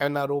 NRO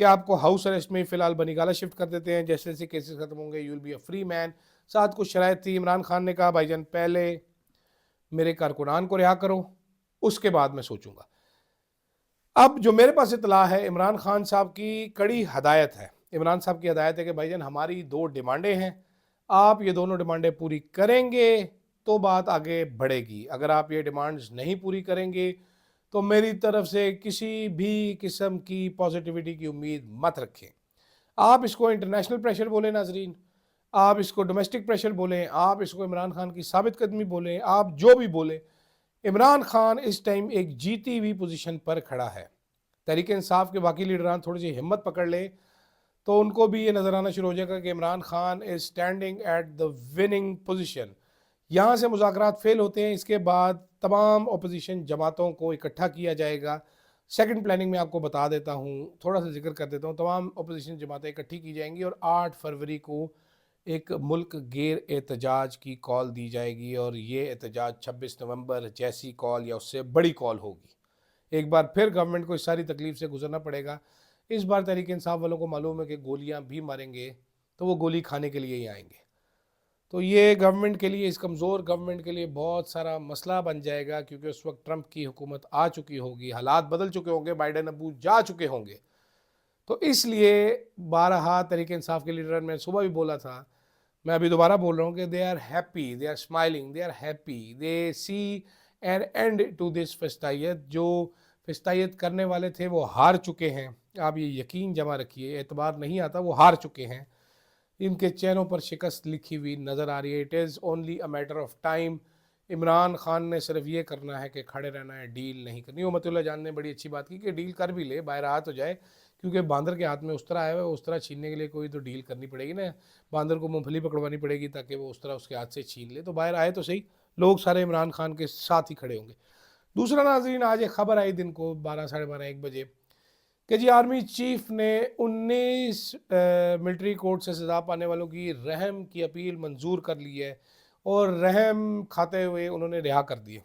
کہ آپ کو ہاؤس اریسٹ میں فی الحال بنی گالہ شفٹ کر دیتے ہیں، جیسے جیسے کیسز ختم ہوں گے you will be a free man. ساتھ کچھ شرائط تھی. عمران خان نے کہا بھائی جان پہلے میرے کارکنان کو رہا کرو، اس کے بعد میں سوچوں گا. اب جو میرے پاس اطلاع ہے عمران خان صاحب کی کڑی ہدایت ہے. عمران صاحب کی ہدایت ہے کہ بھائی جان ہماری 2 ڈیمانڈیں ہیں، آپ یہ دونوں ڈیمانڈیں پوری کریں گے تو بات آگے بڑھے گی. اگر آپ یہ ڈیمانڈز نہیں پوری کریں گے تو میری طرف سے کسی بھی قسم کی پازیٹیوٹی کی امید مت رکھیں. آپ اس کو انٹرنیشنل پریشر بولیں ناظرین، آپ اس کو ڈومیسٹک پریشر بولیں، آپ اس کو عمران خان کی ثابت قدمی بولیں، آپ جو بھی بولیں، عمران خان اس ٹائم ایک جیتی ہوئی پوزیشن پر کھڑا ہے. تحریک انصاف کے باقی لیڈران تھوڑی سی ہمت پکڑ لیں تو ان کو بھی یہ نظر آنا شروع ہو جائے گا کہ Imran Khan is standing at the winning position. یہاں سے مذاکرات فیل ہوتے ہیں، اس کے بعد تمام اپوزیشن جماعتوں کو اکٹھا کیا جائے گا. سیکنڈ پلاننگ میں آپ کو بتا دیتا ہوں، تھوڑا سا ذکر کر دیتا ہوں. تمام اپوزیشن جماعتیں اکٹھی کی جائیں گی اور 8 فروری کو ایک ملک گیر احتجاج کی کال دی جائے گی، اور یہ احتجاج 26 نومبر جیسی کال یا اس سے بڑی کال ہوگی. ایک بار پھر گورنمنٹ کو اس ساری تکلیف سے گزرنا پڑے گا. اس بار تحریک انصاف والوں کو معلوم ہے کہ گولیاں بھی ماریں گے تو وہ گولی کھانے کے لیے ہی آئیں گے. تو یہ گورنمنٹ کے لیے، اس کمزور گورنمنٹ کے لیے بہت سارا مسئلہ بن جائے گا، کیونکہ اس وقت ٹرمپ کی حکومت آ چکی ہوگی، حالات بدل چکے ہوں گے، بائیڈن ابو جا چکے ہوں گے. تو اس لیے بارہا تحریک انصاف کے لیڈر، میں صبح بھی بولا تھا، میں ابھی دوبارہ بول رہا ہوں کہ they are happy, they are smiling, they are happy, they see in and to this fistfight. جو فسٹائیت کرنے والے تھے وہ ہار چکے ہیں. آپ یہ یقین جمع رکھیے، اعتبار نہیں آتا، وہ ہار چکے ہیں. ان کے چہروں پر شکست لکھی ہوئی نظر آ رہی ہے. It is only a matter of time. Imran Khan نے صرف یہ کرنا ہے کہ کھڑے رہنا ہے، ڈیل نہیں کرنی. امت اللہ جان نے بڑی اچھی بات کی کہ ڈیل کر بھی لے، باہر ہاتھ ہو جائے، کیونکہ باندر کے ہاتھ میں اس طرح آیا ہوا ہے، اس طرح چھیننے کے لیے کوئی تو ڈیل کرنی پڑے گی نا. باندر کو مونگ پھلی پکڑوانی پڑے گی تاکہ وہ اس طرح اس کے ہاتھ سے چھین لے. تو باہر آئے تو صحیح، لوگ سارے عمران خان کے ساتھ ہی کھڑے ہوں گے. دوسرا ناظرین، آج ایک خبر آئی دن کو 12 ساڑھے 12 1 بجے کہ جی آرمی چیف نے 19 ملٹری کورٹ سے سزا پانے والوں کی رحم کی اپیل منظور کر لی ہے، اور رحم کھاتے ہوئے انہوں نے رہا کر دیے.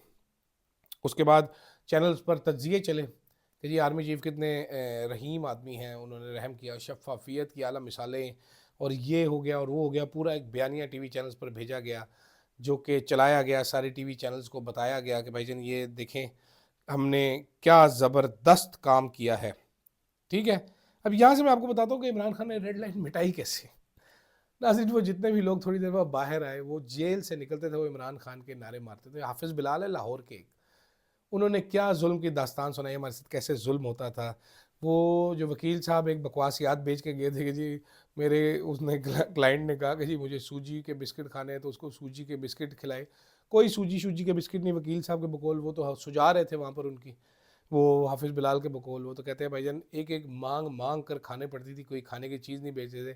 اس کے بعد چینلز پر تجزیے چلے کہ جی آرمی چیف کتنے رحیم آدمی ہیں، انہوں نے رحم کیا، شفافیت کی اعلیٰ مثالیں، اور یہ ہو گیا اور وہ ہو گیا. پورا ایک بیانیہ ٹی وی چینلز پر بھیجا گیا، جو کہ چلایا گیا، سارے ٹی وی چینلز کو بتایا گیا کہ بھائی جان یہ دیکھیں ہم نے کیا زبردست کام کیا ہے. ٹھیک ہے، اب یہاں سے میں آپ کو بتاتا ہوں کہ عمران خان نے ریڈ لائن مٹائی کیسے. ناظرین، وہ جتنے بھی لوگ تھوڑی دیر بعد باہر آئے، وہ جیل سے نکلتے تھے، وہ عمران خان کے نعرے مارتے تھے. حافظ بلال ہے لاہور کے، انہوں نے کیا ظلم کی داستان سنائی ہمارے ساتھ، کیسے ظلم ہوتا تھا. وہ جو وکیل صاحب ایک بکواسیات بیچ کے گئے تھے کہ جی میرے اس نے کلائنٹ نے کہا کہ جی مجھے سوجی کے بسکٹ کھانے ہیں، تو اس کو سوجی کے بسکٹ کھلائے. کوئی سوجی کے بسکٹ نہیں، وکیل صاحب کے بقول وہ تو سجا رہے تھے وہاں پر ان کی، وہ حافظ بلال کے بقول. وہ تو کہتے ہیں بھائی جان ایک ایک مانگ کر کھانے پڑتی تھی، کوئی کھانے کی چیز نہیں بیچتے تھے.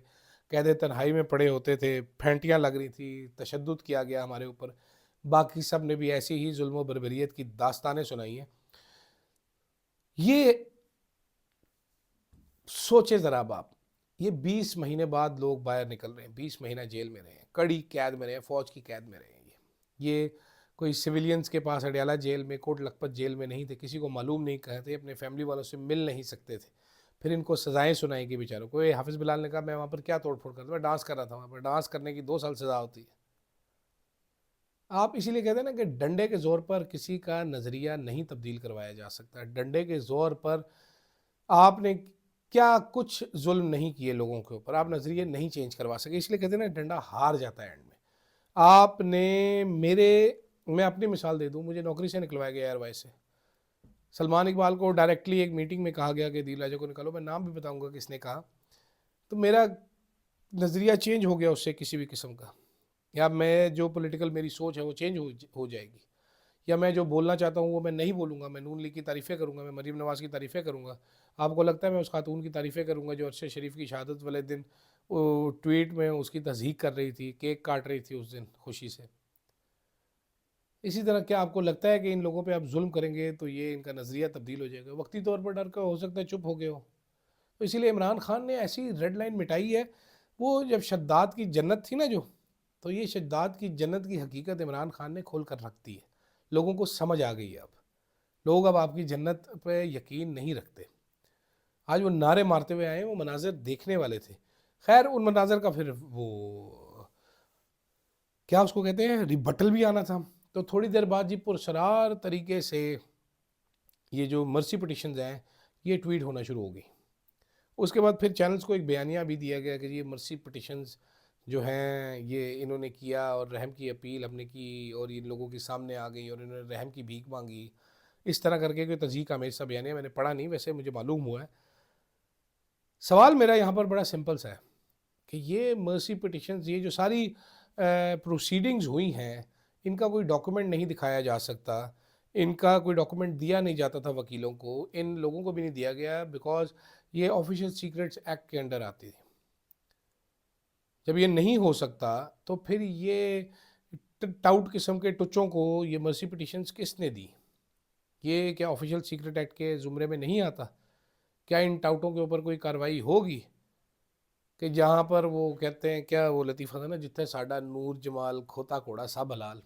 کہتے تنہائی میں پڑے ہوتے تھے، پھینٹیاں لگ رہی تھی، تشدد کیا گیا ہمارے اوپر. باقی سب نے بھی ایسی ہی ظلم و بربریت کی داستانیں سنائی ہیں. یہ سوچے ذرا آپ، یہ 20 مہینے بعد لوگ باہر نکل رہے ہیں، 20 مہینہ جیل میں رہے ہیں، کڑی قید میں رہے ہیں، فوج کی قید میں رہے ہیں. یہ کوئی سویلینز کے پاس اڈیالہ جیل میں، کوٹ لکھپت جیل میں نہیں تھے، کسی کو معلوم نہیں کہتے، اپنے فیملی والوں سے مل نہیں سکتے تھے. پھر ان کو سزائیں سنائی گی بیچاروں کو. حافظ بلال نے کہا میں وہاں پر کیا توڑ پھوڑ کرتا، میں ڈانس کر رہا تھا وہاں پر. ڈانس کرنے کی 2 سال سزا ہوتی ہے. آپ اسی لیے کہتے ہیں نا کہ ڈنڈے کے زور پر کسی کا نظریہ نہیں تبدیل کروایا جا سکتا. ڈنڈے کے زور پر آپ نے کیا کچھ ظلم نہیں کیے لوگوں کے اوپر، آپ نظریے نہیں چینج کروا سکے. اس لیے کہتے ہیں نا ڈنڈا ہار جاتا ہے اینڈ میں. آپ نے میں اپنی مثال دے دوں، مجھے نوکری سے نکلوایا گیا ایئر وائز سے. سلمان اقبال کو ڈائریکٹلی ایک میٹنگ میں کہا گیا کہ دل راجہ کو نکالو، میں نام بھی بتاؤں گا کس نے کہا. تو میرا نظریہ چینج ہو گیا اس سے کسی بھی قسم کا، یا میں جو پولیٹیکل میری سوچ ہے وہ چینج ہو جائے گی، یا میں جو بولنا چاہتا ہوں وہ میں نہیں بولوں گا. میں نون لیگ کی تعریفیں کروں گا، میں مریم نواز کی تعریفیں کروں گا. آپ کو لگتا ہے میں اس خاتون کی تعریفیں کروں گا جو ارشد شریف کی شہادت والے دن ٹویٹ میں اس کی تصدیق کر رہی تھی، کیک کاٹ رہی تھی اس دن خوشی سے؟ اسی طرح کیا آپ کو لگتا ہے کہ ان لوگوں پہ آپ ظلم کریں گے تو یہ ان کا نظریہ تبدیل ہو جائے گا؟ وقتی طور پر ڈر کر ہو سکتا ہے چپ ہو گئے ہو. تو اسی لیے عمران خان نے ایسی ریڈ لائن مٹائی ہے. وہ جب شداد کی جنت تھی نا جو، تو یہ شداد کی جنت کی حقیقت عمران خان نے کھول کر رکھ دی ہے. لوگوں کو سمجھ آ گئی ہے. اب لوگ آپ کی جنت پہ یقین نہیں رکھتے. آج وہ نعرے مارتے ہوئے آئے، وہ مناظر دیکھنے والے تھے. خیر ان مناظر کا پھر وہ کیا اس کو کہتے ہیں ریبٹل بھی آنا تھا. تو تھوڑی دیر بعد جی پرسرار طریقے سے یہ جو مرسی پٹیشنز ہیں یہ ٹویٹ ہونا شروع ہو گئی. اس کے بعد پھر چینلز کو ایک بیانیہ بھی دیا گیا کہ یہ مرسی پٹیشنز جو ہیں یہ انہوں نے کیا اور رحم کی اپیل ہم نے کی اور ان لوگوں کے سامنے آ گئی اور انہوں نے رحم کی بھیک مانگی. اس طرح کر کے کوئی تضحیق آمیز سا بیانیہ میں نے پڑھا نہیں، ویسے مجھے معلوم ہوا ہے. سوال میرا یہاں پر بڑا سمپل سا ہے کہ یہ مرسی پٹیشنز یہ جو ساری پروسیڈنگز ہوئی ہیں ان کا کوئی ڈاکومنٹ نہیں دکھایا جا سکتا، ان کا کوئی ڈاکومنٹ دیا نہیں جاتا تھا وکیلوں کو، ان لوگوں کو بھی نہیں دیا گیا بیکاز یہ آفیشیل سیکرٹس ایکٹ کے انڈر آتی تھی. جب یہ نہیں ہو سکتا تو پھر یہ ٹاؤٹ قسم کے ٹچوں کو یہ مرسی پٹیشنز کس نے دی؟ یہ کیا آفیشیل سیکرٹ ایکٹ کے زمرے میں نہیں آتا؟ کیا ان ٹاؤٹوں کے اوپر کوئی کارروائی ہوگی کہ جہاں پر وہ کہتے ہیں کیا وہ لطیفہ تھا نا جتنے ساڈا نور جمال کھوتا کوڑا سب حلال،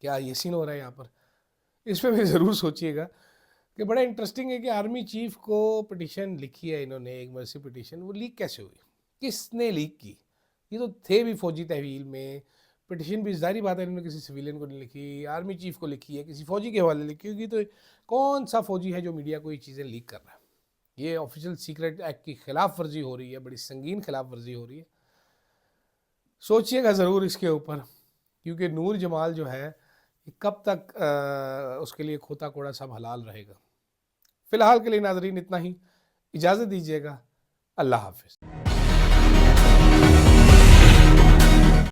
کیا یہ سین ہو رہا ہے یہاں پر؟ اس پہ بھی ضرور سوچئے گا کہ بڑا انٹرسٹنگ ہے کہ آرمی چیف کو پٹیشن لکھی ہے انہوں نے ایک مرسی پٹیشن، وہ لیک کیسے ہوئی؟ کس نے لیک کی؟ یہ تو تھے بھی فوجی تحویل میں. پٹیشن بھی ظاہری بات ہے انہوں نے کسی سویلین کو نہیں لکھی، آرمی چیف کو لکھی ہے، کسی فوجی کے حوالے لکھی ہوگی. تو کون سا فوجی ہے جو میڈیا کو یہ چیزیں لیک کر رہا ہے؟ یہ آفیشیل سیکرٹ ایکٹ کی خلاف ورزی ہو رہی ہے، بڑی سنگین خلاف ورزی ہو رہی ہے. سوچئے گا ضرور اس کے اوپر، کیونکہ نور جمال جو ہے کب تک اس کے لیے کھوتا کوڑا سب حلال رہے گا. فی الحال کے لیے ناظرین اتنا ہی، اجازت دیجیے گا. اللہ حافظ.